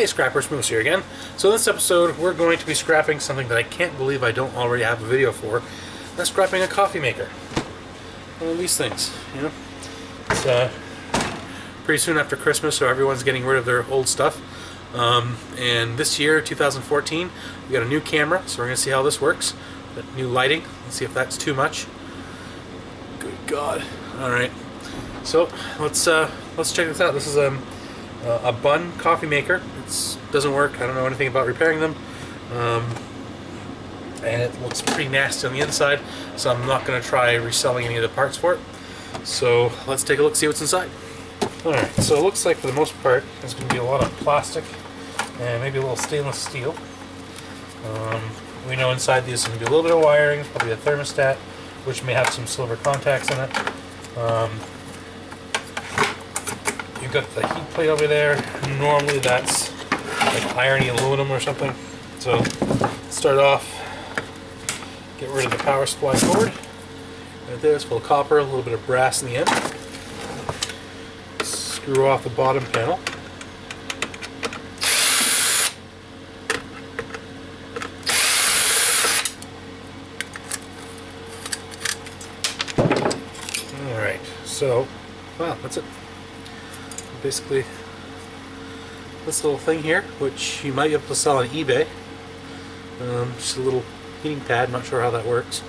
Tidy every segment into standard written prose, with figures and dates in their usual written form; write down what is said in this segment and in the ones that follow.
Hey Scrappers, Moose here again. So in this episode we're going to be scrapping something that I can't believe I don't already have a video for. That's scrapping a coffee maker. One of these things, you know. It's pretty soon after Christmas, so everyone's getting rid of their old stuff. And this year, 2014, we got a new camera, so we're going to see how this works. Got new lighting, let's see if that's too much. Good God. Alright. So let's check this out. This is a BUNN coffee maker. It doesn't work. I don't know anything about repairing them, and it looks pretty nasty on the inside, so I'm not going to try reselling any of the parts for it. So let's take a look, see what's inside. Alright, so it looks like for the most part there's going to be a lot of plastic and maybe a little stainless steel. We know inside these is going to be a little bit of wiring, probably a thermostat, which may have some silver contacts in it. You've got the heat plate over there. Normally that's like irony aluminum or something. So let's start off, get rid of the power supply cord. Right there, it's full of copper, a little bit of brass in the end. Screw off the bottom panel. Alright, so, wow, that's it. Basically, this little thing here, which you might be able to sell on eBay. Just a little heating pad, not sure how that works.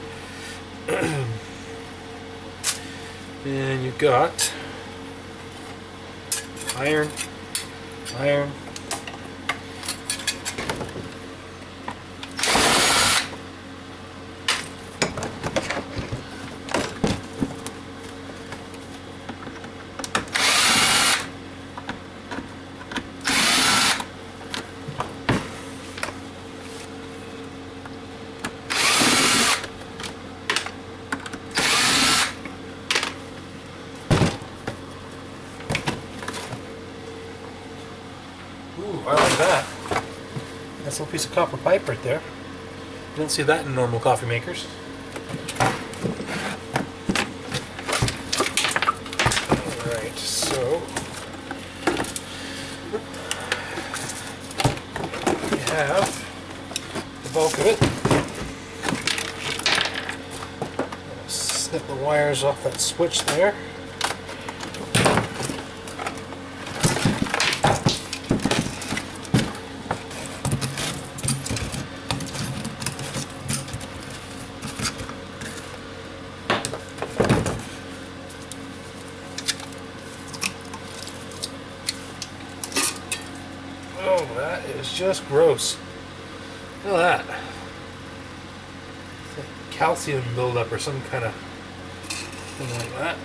And you've got iron. Ooh, I like that. Nice little piece of copper pipe right there. You don't see that in normal coffee makers. Alright, so we have the bulk of it. Snip the wires off that switch there. Oh, that is just gross. Look at that. It's like calcium buildup or some kind of thing like that.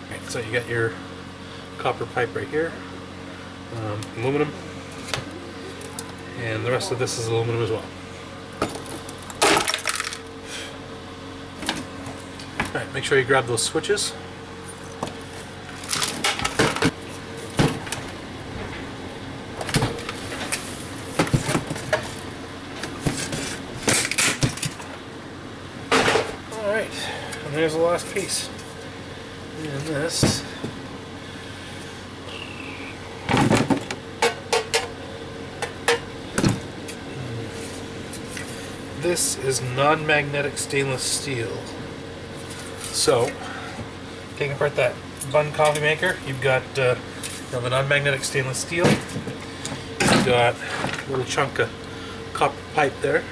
Okay, so you got your copper pipe right here, aluminum, and the rest of this is aluminum as well. Alright, make sure you grab those switches. Alright, and there's the last piece. And this is non-magnetic stainless steel. So, taking apart that BUNN coffee maker, you've got the non-magnetic stainless steel. You've got a little chunk of copper pipe there.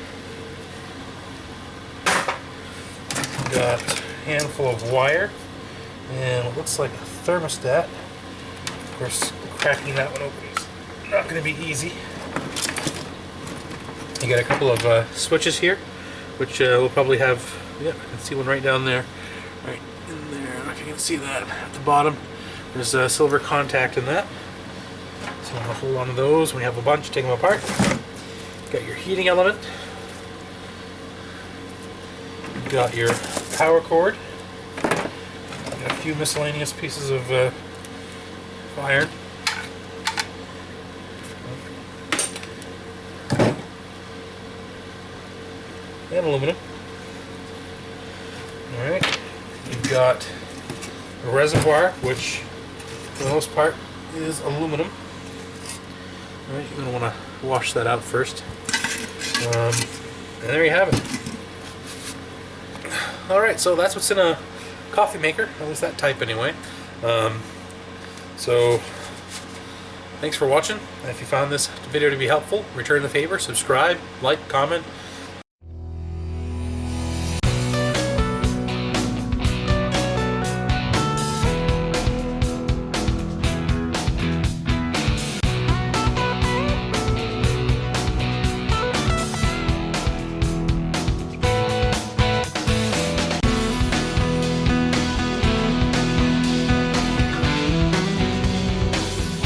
You've got a handful of wire, and it looks like a thermostat. Of course, cracking that one open is not going to be easy. You got a couple of switches here, which we'll probably have. Yeah, I can see one right down there. Right in there, I don't know if you can see that at the bottom. There's a silver contact in that. So I'm going to hold on to those. When you have a bunch, take them apart. Got your heating element. You've got your power cord. Got a few miscellaneous pieces of iron. And aluminum. Alright. You've got a reservoir, which for the most part is aluminum. Alright, you're going to want to wash that out first. And there you have it. Alright, so that's what's in a coffee maker, at least that type anyway. So, thanks for watching. If you found this video to be helpful, return the favor, subscribe, like, comment,